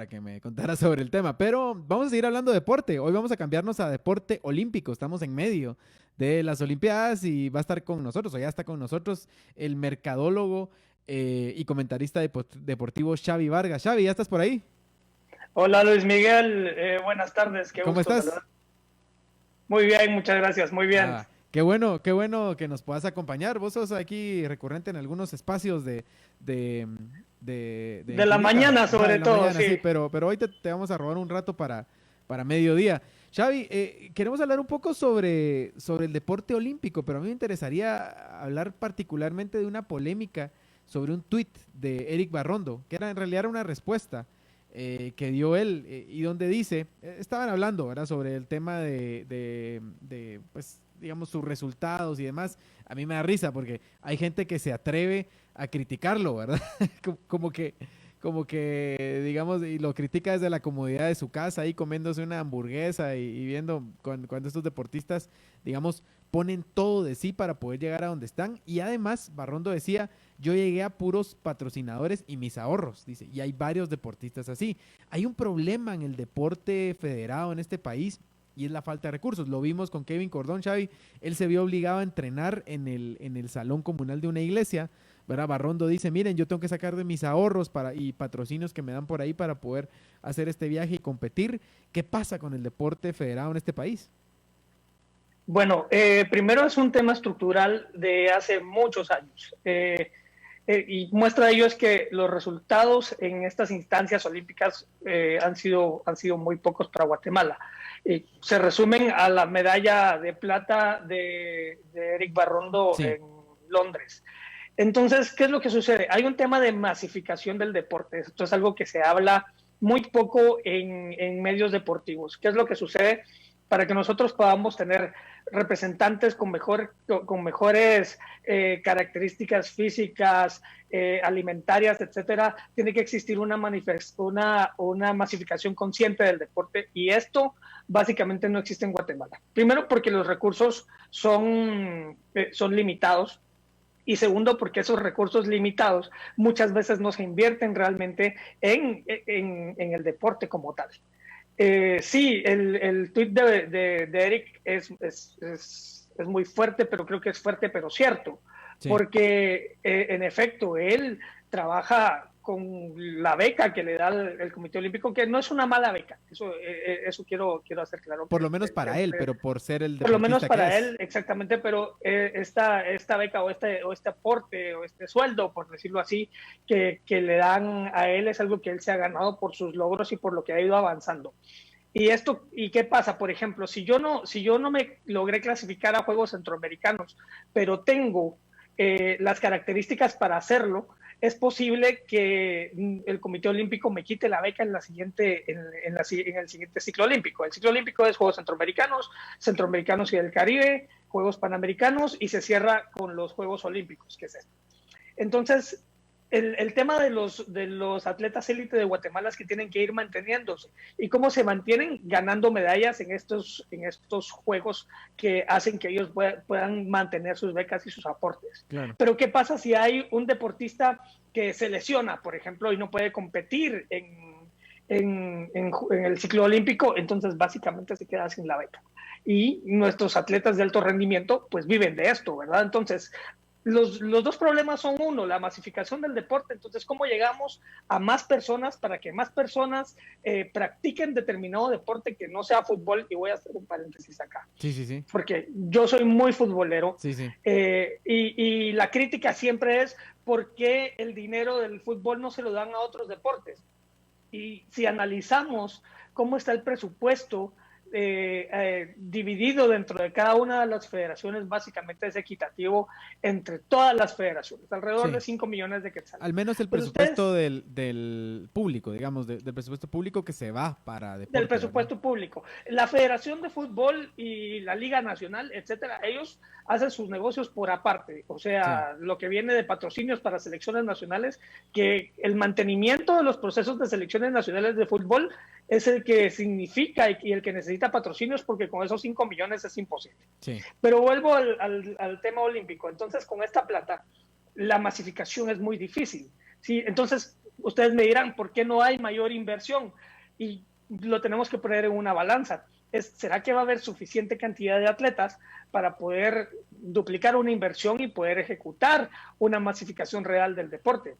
para que me contara sobre el tema, pero vamos a seguir hablando de deporte. Hoy vamos a cambiarnos a deporte olímpico. Estamos en medio de las Olimpiadas y va a estar con nosotros, o ya está con nosotros, el mercadólogo y comentarista deportivo Xavi Vargas. Xavi, ¿ya estás por ahí? Hola Luis Miguel, buenas tardes, qué ¿Cómo gusto estás? saludar. Muy bien, muchas gracias, muy bien. Ah, qué bueno que nos puedas acompañar. Vos sos aquí recurrente en algunos espacios de, de De la Infinita, mañana ajá, de sobre la todo, mañana, sí, sí. pero hoy te vamos a robar un rato para mediodía. Xavi, queremos hablar un poco sobre el deporte olímpico, pero a mí me interesaría hablar particularmente de una polémica sobre un tuit de Eric Barrondo, que era en realidad una respuesta que dio él y donde dice, estaban hablando, ¿verdad? Sobre el tema pues, digamos, sus resultados y demás. A mí me da risa porque hay gente que se atreve a criticarlo, ¿verdad? Como que, como que, digamos, y lo critica desde la comodidad de su casa, ahí comiéndose una hamburguesa y viendo cuando estos deportistas, digamos, ponen todo de sí para poder llegar a donde están. Y además, Barrondo decía, yo llegué a puros patrocinadores y mis ahorros, dice, y hay varios deportistas así. Hay un problema en el deporte federado en este país y es la falta de recursos. Lo vimos con Kevin Cordón, Xavi, él se vio obligado a entrenar en el salón comunal de una iglesia, ¿verdad? Barrondo dice, miren, yo tengo que sacar de mis ahorros y patrocinios que me dan por ahí para poder hacer este viaje y competir. ¿Qué pasa con el deporte federado en este país? Bueno, primero es un tema estructural de hace muchos años. Y muestra de ello es que los resultados en estas instancias olímpicas han sido muy pocos para Guatemala. Se resumen a la medalla de plata de Eric Barrondo Sí, en Londres. Entonces, ¿qué es lo que sucede? Hay un tema de masificación del deporte. Esto es algo que se habla muy poco en medios deportivos. ¿Qué es lo que sucede? Para que nosotros podamos tener representantes con mejores características físicas, alimentarias, etcétera, tiene que existir una masificación consciente del deporte y esto básicamente no existe en Guatemala. Primero porque los recursos son limitados y segundo porque esos recursos limitados muchas veces no se invierten realmente en el deporte como tal. Sí, el tweet de Eric es muy fuerte, pero creo que es fuerte, pero cierto, sí. porque en efecto él trabaja con la beca que le da el Comité Olímpico, que no es una mala beca, eso quiero hacer claro, Por lo menos para él, pero por ser el por lo menos deportista que para es. él, exactamente, pero esta beca o este aporte o este sueldo, por decirlo así, que le dan a él es algo que él se ha ganado por sus logros y por lo que ha ido avanzando. ¿Y qué pasa? Por ejemplo, si yo no me logré clasificar a Juegos Centroamericanos, pero tengo las características para hacerlo, es posible que el Comité Olímpico me quite la beca en el siguiente ciclo olímpico. El ciclo olímpico es Juegos Centroamericanos, Centroamericanos y del Caribe, Juegos Panamericanos y se cierra con los Juegos Olímpicos, que es esto. Entonces, el tema de los atletas élite de Guatemala es que tienen que ir manteniéndose. ¿Y cómo se mantienen? Ganando medallas en estos juegos que hacen que ellos puedan mantener sus becas y sus aportes. Claro. Pero ¿qué pasa si hay un deportista que se lesiona, por ejemplo, y no puede competir en el ciclo olímpico? Entonces, básicamente se queda sin la beca. Y nuestros atletas de alto rendimiento, pues viven de esto, ¿verdad? Entonces, los dos problemas son uno, la masificación del deporte, entonces cómo llegamos a más personas para que más personas practiquen determinado deporte que no sea fútbol, y voy a hacer un paréntesis acá, Sí, sí, sí. porque yo soy muy futbolero Sí, sí. y la crítica siempre es por qué el dinero del fútbol no se lo dan a otros deportes. Y si analizamos cómo está el presupuesto dividido dentro de cada una de las federaciones, básicamente es equitativo entre todas las federaciones, alrededor de Sí. 5 millones de quetzales. Al menos el Pues presupuesto ustedes, del público, digamos, del presupuesto público que se va para del deporte, ¿verdad? presupuesto público, la Federación de Fútbol y la Liga Nacional, etcétera, ellos hacen sus negocios por aparte, o Sí, sea, lo que viene de patrocinios para selecciones nacionales, que el mantenimiento de los procesos de selecciones nacionales de fútbol es el que significa y el que necesita patrocinios, porque con esos 5 millones es imposible. sí, Pero vuelvo al tema olímpico. Entonces, con esta plata, la masificación es muy difícil. ¿Sí? Entonces, Ustedes me dirán, ¿por qué no hay mayor inversión? Y lo tenemos que poner en una balanza. ¿Será que va a haber suficiente cantidad de atletas para poder duplicar una inversión y poder ejecutar una masificación real del deporte?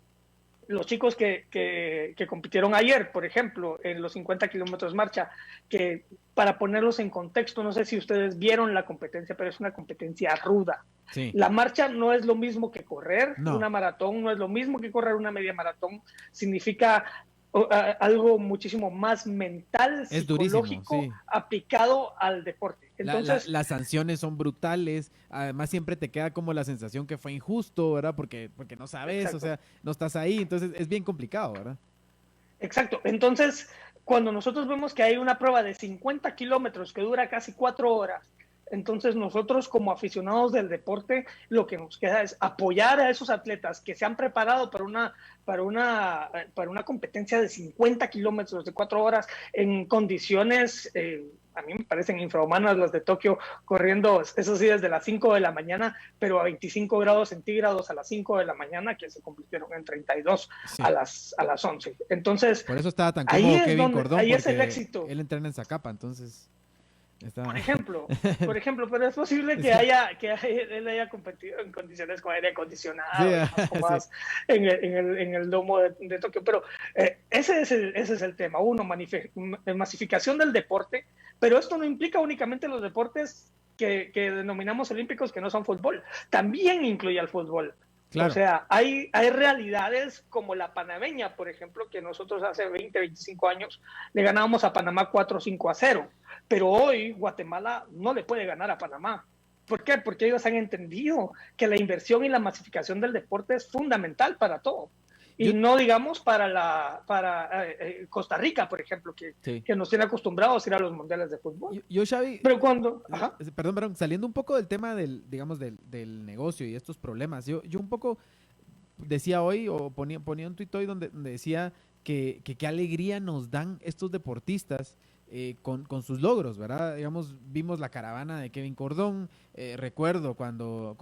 Los chicos que compitieron ayer, por ejemplo, en los 50 kilómetros marcha, que para ponerlos en contexto, no sé si ustedes vieron la competencia, pero es una competencia ruda. Sí. La marcha no es lo mismo que correr, No. una maratón no es lo mismo que correr una media maratón, significa algo muchísimo más mental, Es psicológico, durísimo, sí. aplicado al deporte. Entonces, las sanciones son brutales, además siempre te queda como la sensación que fue injusto, ¿verdad? Porque no sabes, exacto. o sea, no estás ahí, entonces es bien complicado, ¿verdad? Exacto. Entonces, cuando nosotros vemos que hay una prueba de 50 kilómetros que dura casi 4 horas, entonces nosotros como aficionados del deporte, lo que nos queda es apoyar a esos atletas que se han preparado para una competencia de 50 kilómetros de 4 horas en condiciones, a mí me parecen infrahumanas las de Tokio, corriendo, eso sí, desde las 5 de la mañana, pero a 25 grados centígrados a las 5 de la mañana, que se convirtieron en 32 Sí. a las 11. Entonces, Por eso estaba tan ahí cómodo es Kevin Cordón, ahí es el porque éxito. él entrena en Zacapa, entonces está... Por ejemplo, pero es posible que él haya competido en condiciones con aire acondicionado Sí, y más cómodas sí. en el domo de Tokio. Pero ese es el tema. Uno, masificación del deporte, pero esto no implica únicamente los deportes que denominamos olímpicos que no son fútbol. También incluye al fútbol. Claro. O sea, hay realidades como la panameña, por ejemplo, que nosotros hace 20, 25 años le ganábamos a Panamá 4-5-0, pero hoy Guatemala no le puede ganar a Panamá. ¿Por qué? Porque ellos han entendido que la inversión y la masificación del deporte es fundamental para todo. Y Yo, no digamos para Costa Rica, por ejemplo, sí. que nos tiene acostumbrados a ir a los mundiales de fútbol. Xavi, Pero cuando... Ajá. perdón, saliendo un poco del tema digamos, del negocio y estos problemas, yo un poco decía hoy, o ponía un tuit hoy donde decía que qué alegría nos dan estos deportistas con sus logros, ¿verdad? Digamos, vimos la caravana de Kevin Cordón, recuerdo cuando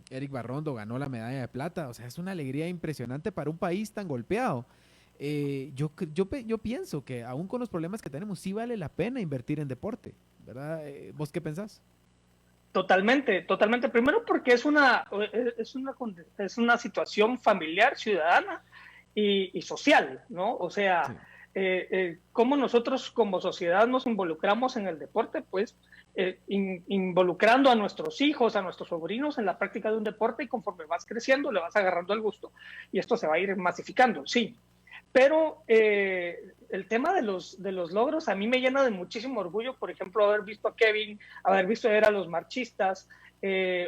Eric Barrondo ganó la medalla de plata, o sea, es una alegría impresionante para un país tan golpeado. Yo pienso que aún con los problemas que tenemos, sí vale la pena invertir en deporte, ¿verdad? ¿Vos qué pensás? Totalmente, totalmente. Primero porque es una situación familiar, ciudadana y social, ¿no? O sea, Sí. cómo nosotros como sociedad nos involucramos en el deporte, pues involucrando a nuestros hijos, a nuestros sobrinos en la práctica de un deporte y conforme vas creciendo le vas agarrando el gusto y esto se va a ir masificando, sí. Pero el tema de los logros a mí me llena de muchísimo orgullo, por ejemplo, haber visto a Kevin, haber visto a los marchistas,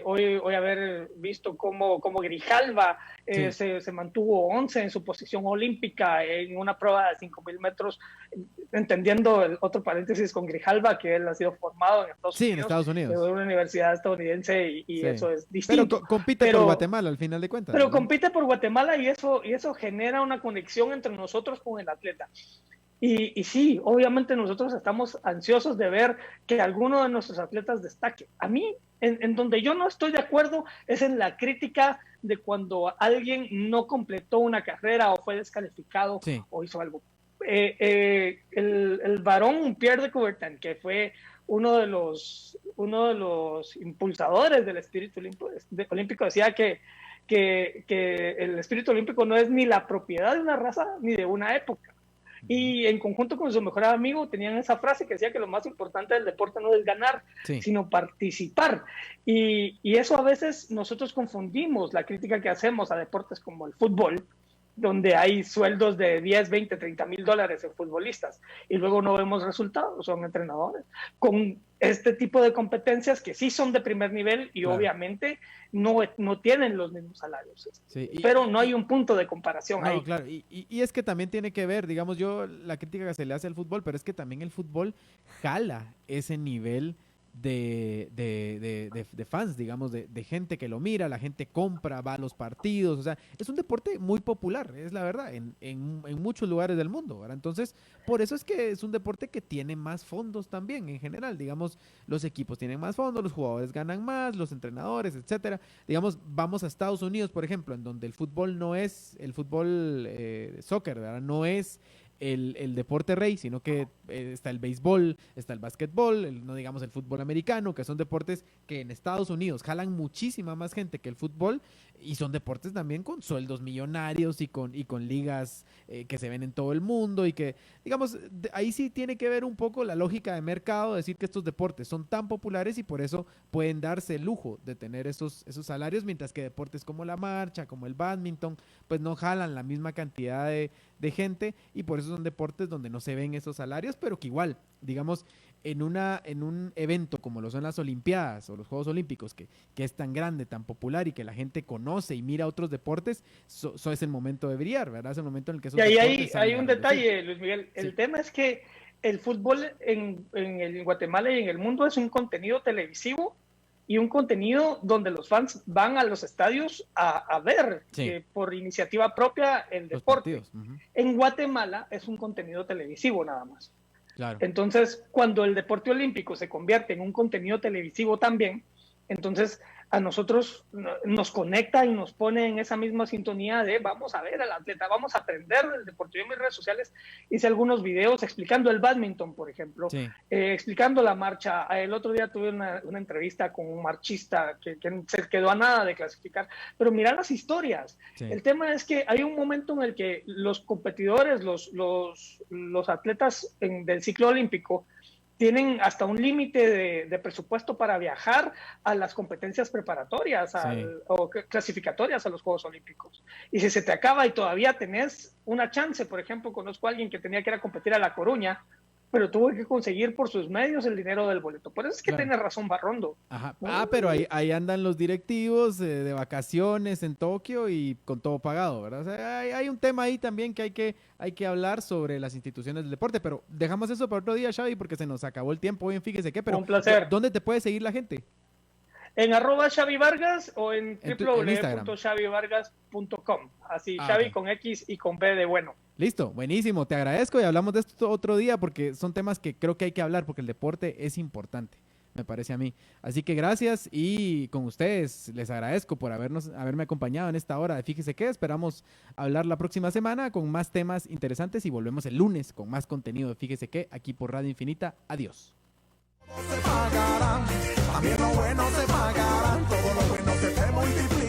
hoy haber visto cómo Grijalva Sí. se mantuvo 11 en su posición olímpica en una prueba de 5.000 metros, entendiendo el otro paréntesis con Grijalva, que él ha sido formado en Estados Sí, en Unidos, Estados en Unidos. una universidad estadounidense y Sí. eso es Pero distinto. compite por Guatemala al final de cuentas, Pero ¿verdad? compite por Guatemala y eso genera una conexión entre nosotros con el atleta. Y sí, obviamente nosotros estamos ansiosos de ver que alguno de nuestros atletas destaque. A mí, en donde yo no estoy de acuerdo es en la crítica de cuando alguien no completó una carrera o fue descalificado Sí. o hizo algo. El varón Pierre de Coubertin, que fue uno de los impulsadores del espíritu olímpico, decía que el espíritu olímpico no es ni la propiedad de una raza ni de una época. Y en conjunto con su mejor amigo tenían esa frase que decía que lo más importante del deporte no es ganar, Sí. sino participar. Y eso a veces nosotros confundimos la crítica que hacemos a deportes como el fútbol, donde hay sueldos de 10, 20, 30 mil dólares en futbolistas y luego no vemos resultados, son entrenadores, con este tipo de competencias que sí son de primer nivel y claro, obviamente no tienen los mismos salarios. Sí. Pero no hay un punto de comparación no, ahí. claro, y es que también tiene que ver, digamos, yo la crítica que se le hace al fútbol, pero es que también el fútbol jala ese nivel de fans, digamos, de gente que lo mira, la gente compra, va a los partidos, o sea, es un deporte muy popular, es la verdad, en muchos lugares del mundo, ¿verdad? Entonces, por eso es que es un deporte que tiene más fondos también, en general, digamos, los equipos tienen más fondos, los jugadores ganan más, los entrenadores, etcétera. Digamos, vamos a Estados Unidos, por ejemplo, en donde el fútbol no es el fútbol soccer, ¿verdad? No es el deporte rey, sino que está el béisbol, está el básquetbol, no digamos el fútbol americano, que son deportes que en Estados Unidos jalan muchísima más gente que el fútbol y son deportes también con sueldos millonarios y con ligas que se ven en todo el mundo y que, digamos, ahí sí tiene que ver un poco la lógica de mercado, decir que estos deportes son tan populares y por eso pueden darse el lujo de tener esos salarios, mientras que deportes como la marcha, como el bádminton, pues no jalan la misma cantidad de gente y por eso son deportes donde no se ven esos salarios, pero que igual, digamos, en un evento como lo son las Olimpiadas o los Juegos Olímpicos, que es tan grande, tan popular y que la gente conoce y mira otros deportes, eso es el momento de brillar, ¿verdad? Es el momento en el que esos y ahí deportes hay un detalle, sí. Luis Miguel. El Sí. tema es que el fútbol en Guatemala y en el mundo es un contenido televisivo y un contenido donde los fans van a los estadios a ver Sí. por iniciativa propia el Los deporte. partidos. Uh-huh. En Guatemala es un contenido televisivo nada más. Claro. Entonces, cuando el deporte olímpico se convierte en un contenido televisivo también, entonces a nosotros nos conecta y nos pone en esa misma sintonía de vamos a ver al atleta, vamos a aprender del deporte. Yo en mis redes sociales hice algunos videos explicando el bádminton, por ejemplo, Sí. explicando la marcha. El otro día tuve una entrevista con un marchista que se quedó a nada de clasificar, pero mira las historias. Sí. El tema es que hay un momento en el que los competidores, los atletas del ciclo olímpico, tienen hasta un límite de presupuesto para viajar a las competencias preparatorias o clasificatorias a los Juegos Olímpicos. Y si se te acaba y todavía tenés una chance, por ejemplo, conozco a alguien que tenía que ir a competir a La Coruña, pero tuvo que conseguir por sus medios el dinero del boleto. Por eso es que tiene razón Barrondo. Ajá. Pero ahí andan los directivos de vacaciones en Tokio y con todo pagado, ¿verdad? O sea, hay un tema ahí también que hay que hablar sobre las instituciones del deporte, pero dejamos eso para otro día, Xavi, porque se nos acabó el tiempo. Bien, fíjese qué, pero un placer. ¿Dónde te puede seguir la gente? En @Xavi Vargas o en www.xavivargas.com. Así, Xavi okay. Con X y con B de bueno. Listo, buenísimo, te agradezco y hablamos de esto otro día porque son temas que creo que hay que hablar porque el deporte es importante, me parece a mí. Así que gracias y con ustedes les agradezco por haberme acompañado en esta hora de Fíjese Qué. Esperamos hablar la próxima semana con más temas interesantes y volvemos el lunes con más contenido de Fíjese Qué aquí por Radio Infinita. Adiós. Se pagarán, también lo bueno se pagarán, todo lo bueno que te multiplica.